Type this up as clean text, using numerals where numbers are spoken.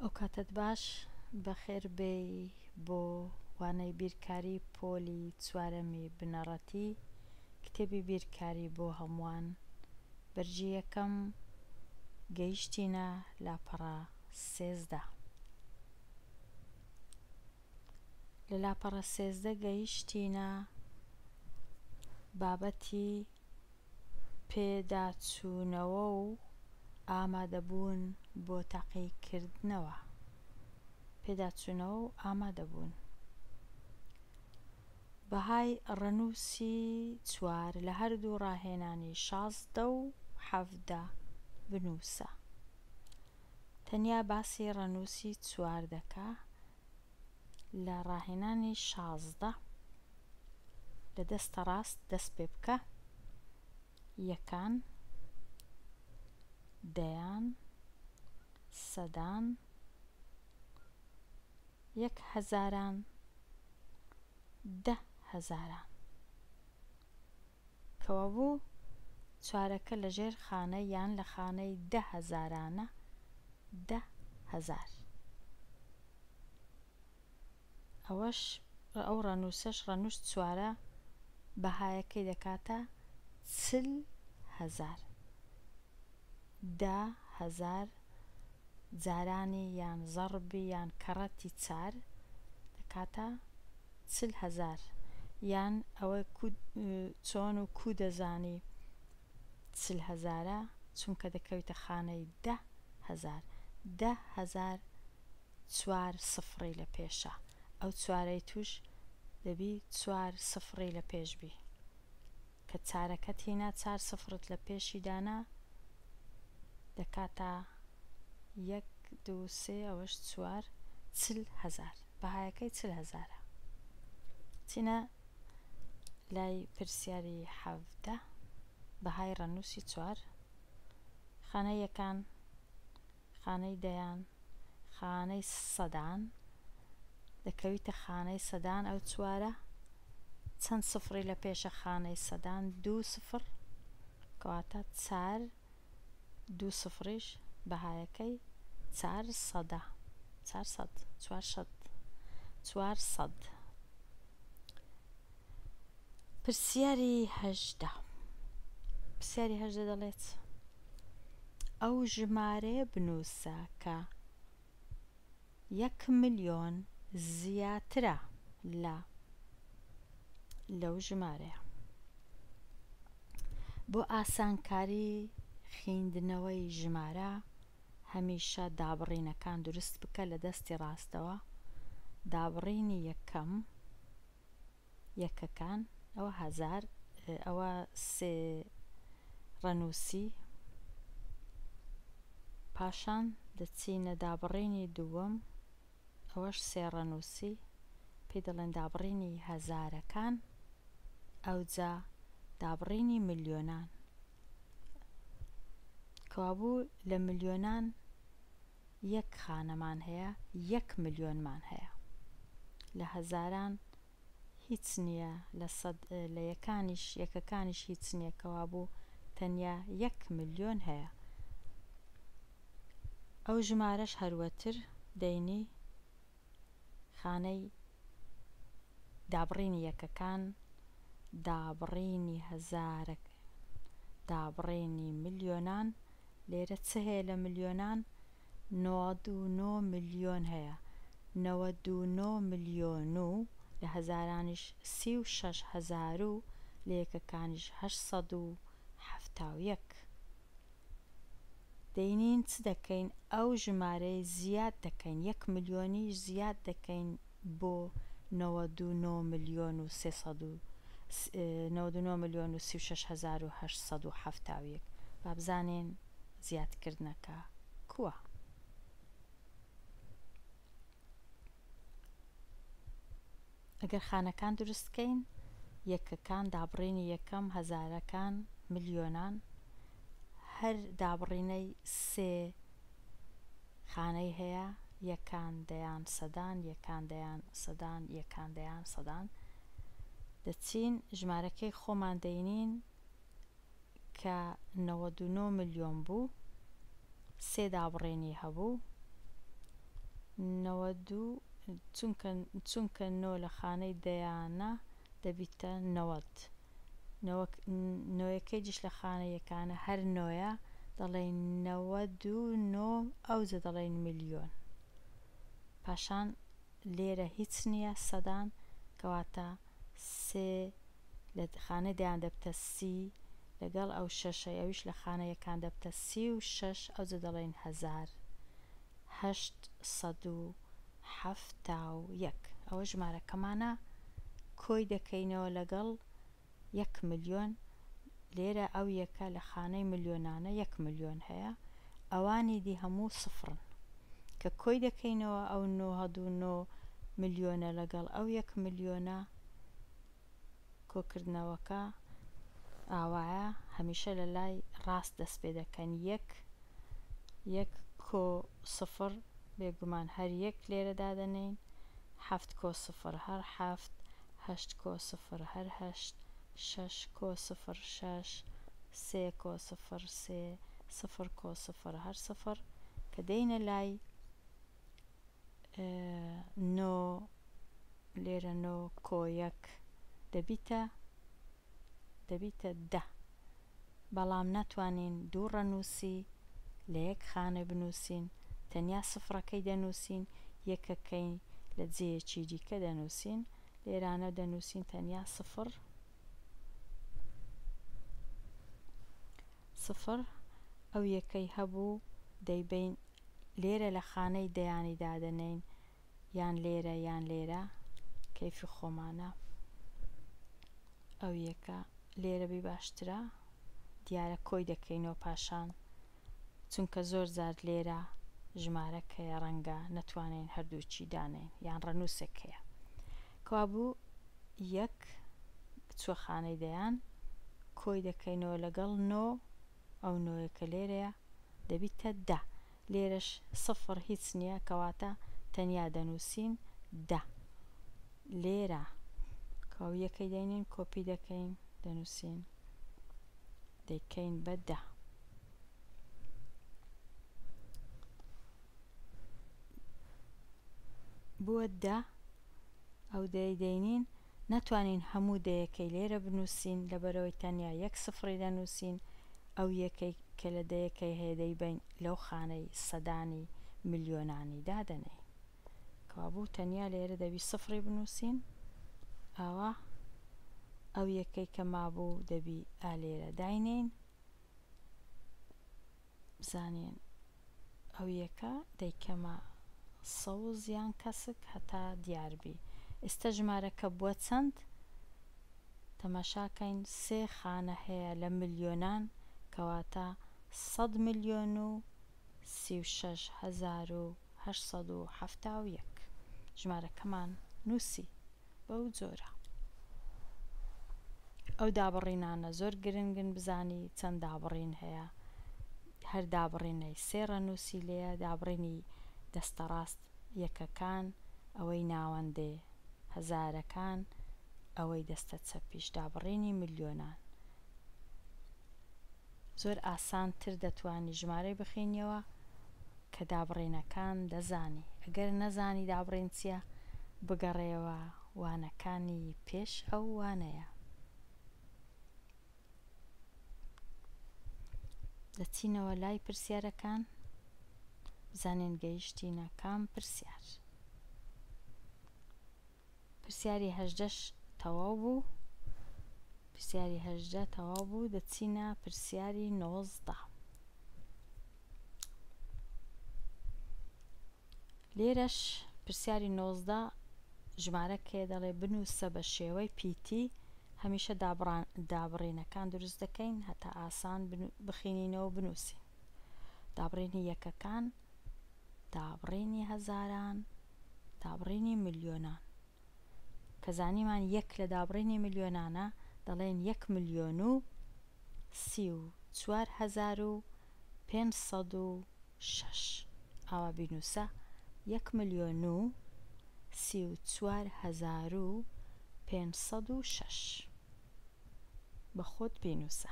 ئەو کاتت باش بەخێر بێی بۆ وانەی بیرکاری پۆلی چوارەمی بنەڕەتی کتێبی بیرکاری بۆ هەمووان بەرجی یەکەم گەیشتینە لاپەڕە 13 لە لاپەڕە 13 گەیشتینە بابەتی پێداچوونەوە و ئامادەبوون بۆ تاقیکردنەوە. پێداچوونەوە و ئامادەبوون. بەهای ڕەنووسی چوار لە هەردوو ڕاهێنانی 16 و 17 بنووسە. تەنیا باسی ڕەنووسی چوار دەکا لە ڕاهێنانی 16 لە دەستە ڕاست دەست پێ بکە. یەکان، دەیان، سەدان، یەک هەزاران، 10,000. کەوابوو چوارەکە لەژێر خانە یان لە خانەی 10,000 10,000. ئەو ڕەنووسەش ڕەنووس چوارە بەهایەکەی دەکاتە 40,000. 10,000 جارانی یان زەڕبی یان کەڕەتی چار دەکاتە 40,000 یان ئەوە چۆن و کو دەزانی 40,000 چونکە دەکەویتە خانەی 10,000. 10,000 چوار سفری لە پێشە. ئەو چوارەی توش دەبی 4 سفری لە پێش بی کە چارەکەت هینا 4 سفرت لە پێشی دانا دەکاتە 1 2 3 ئەوەش 4 40,000 بەهایەکەی 40,000. چینە لای پرسیاری 17 بەهای ڕەنووسی چوار. خانەی یەکان، خانەی دەیان، خانەی سەدان دەکەویتە خانەی سەدان. ئەو چوارە چەند سفری لە پێشە خانەی سەدان؟ 2 سفر کەواتە 4 2 سفریش بەهایەکەی 400. 400. پرسیاری 18 دەڵێت ئەو ژمارەیە بنووسە کە 1,000,000 زیاترە لەو ژمارەیە. بۆ ئاسانکاری خوێندنەوەی ژمارە هەمیشە دابڕینەکان دروست بکە لە دەستی ڕاستەوە. دابڕینی یەکەم یەکەکان ئەوە 1000 ئەوە 3 ڕەنووسی. پاشان دەچینە دابڕینی دووەم ئەوەش 3 ڕەنووسی پێی دەڵێن دابڕینی هەزارەکان. ئەوجا دابڕینی ملیۆنان. کەوابوو لە ملیۆنان 1 خانەمان هەیە، 1,000,000مان هەیە. لە هەزاران هیچ نییە، لە یەکەکانیش هیچ نییە، کەوابوو تەنیا 1,000,000 هەیە. ئەو ژمارەش هەروەتر دەینی خانەی دابڕینی یەکەکان، دابڕینی هەزارەک، دابڕینی ملیۆنان. لێرە چ هەیە لە ملیۆنان؟ 99 ملیۆن هەیە. 99 ملیۆن و لە هەزارانیش 36,000 و لە یەکەکانیش 871. دەینین چ دەکەین؟ ئەو ژمارەی زیاد دەکەین، 1,000,000یش زیاد دەکەین بۆ 99 ملیۆن و 36,871. با بزانین زیادکردنەکە کووە. ئەگەر خانەکان دروستکەین، یەکەکان دابڕینی یەکەم، هەزارەکان، ملیۆنان، هەر دابڕینەی 3 خانەی هەیە، یەکان دەیان سەدان، یەکان دەیان سەدان، یەکان دەیان سەدان. دەچین ژمارەکەی خۆمان دەینین کە 99 ملیۆن بوو، 3 دابڕینی هەبوو، چونکە نۆ لە خانەی دەیانە دەبیتە 90. نۆیەکەی لە خانە یەکانە هەر نۆیە دەڵێن 99 ئەوجە دەڵێن ملیۆن. پاشان لێرە هیچ نییە سەدان کەواتە سێ لە خانە دەیان دەبتە 30 لەگەڵ ئەو شەشە ئەویش لە خانە یەکان دەبتە 36 ئەوجە دەڵێن 1871. ئەوە ژمارەکەمانە کۆی دەکەینەوە لەگەڵ 1 ملیۆن. لێرە ئەو یەکە لە خانەی ملیۆنانە 1 ملیۆن هەیە، ئەوانی دی هەموو سفرن کە کۆی دەکەینەوە ئەو 9 ملیۆنە لەگەڵ ئەو 1 ملیۆنە. کۆکردنەوەکە ئاوایە هەمیشە لە لای ڕاست دەست پێ دەکەن. 1 کۆ سفر بێگومان هەر 1 لێرە دادەنین، 7 کۆ سفر هەر 7، 8 کۆ سفر هەر 8، 6 کۆ سفر 6، 3 کۆ سفر 3، 0 کۆ سفر هەر 0 کە دەینە لای 9 لێرە 9 کۆ 1 دەبیتە 10. بەڵام ناتوانین دوو ڕەنووسی لە یەک خانە بنووسین، تەنیا سفرەکەی دەنووسین، یەکەکەی لە جێیەکی دیکە دەنووسین. لێرانە دەنووسین تەنیا سفر. ئەو یەکەی هەبوو دەیبین لێرە لە خانەی دەیانی دادەنین، یان لێرە یان لێرە، کەیفی خۆمانە. ئەو یەکە لێرە بی باشترە، دیارە کۆی دەکەینەوە پاشان، چونکە زۆر جار لێرە ژمارەکەیە ڕەنگە نەتوانین هەردووچی دانین یان ڕەنووسێک هەیە. کەوابوو 1 بچووە خانەی دەیان، کۆی دەکەینەوە لەگەڵ 9، ئەو 9یەکە لێرەیە دەبیتە 10. لێرەش سفر هیچ نییە کەواتە تەنیا دەنووسین 10. لێرە کەو یەکەی دەینین کۆپی دەکەین دەنووسین دەیکەین بە 10. بووە 10. ئەو دەیدەینین نەتوانین هەموو دەیەکەی لێرە بنووسین لەبەرەوەی تەنیا 1 سفری دەنووسین. ئەو یەکەی کە لە دەیەکەی هەیە دەیبین لەو خانەی سەدانی ملیۆنانی دادەنێ، کەوابوو تەنیا لێرە دەبی سفری بنووسین. ئاوا ئەو یەکەی کە مابوو دەبی لێرە داینین، بزانین ئەو یەکە دەیکەمە 100 یان کەسک هەتا دیاربی. ئێستا ژمارەکە بووە چەند؟ تەماشاکەین 3 خانە هەیە لە ملیۆنان کەواتە 100 ملیۆن و 36,871. ژمارەکەمان نووسی بەو جۆرە. ئەو دابڕینانە زۆر گرنگن بزانی چەند دابڕین هەیە. هەر دابڕینەی 3 ڕەنووسی لێیە، دابڕینی دەستە ڕاست یەکەکان، ئەوەی ناوەندێ هەزارەکان، ئەوەی دەستە چەپیش دابڕینی ملیۆنان. زۆر ئاسانتر دەتوانی ژمارەی بخینیەوە کە دابڕینەکان دەزانی. ئەگەر نەزانی دابڕین چییە بگەڕێەوە وانەکانی پێش ئەو وانەیە. دەچینەوە لای پرسیارەکان، بزانین گەیشتینە کام پرسیار. پرسیاری 18 تەواو بوو. پرسیاری 18 تەواو بوو، دەچینە پرسیاری 19. لێرەش پرسیاری 19 ژمارەکێ دەڵێ بنووسە بە شێوەی پیتی. هەمیشە دابڕینەکان دروست دەکەین هەتا ئاسان بخینینەوە بنووسین. دابڕینی یەکەکان، دابڕینی هەزاران، دابڕینی ملیۆنان. کە زانیمان 1 لە دابڕینی ملیۆنانە دەڵێن 1,34,506. ئاوا بینووسە 1,34,506. بە خۆت بینووسە.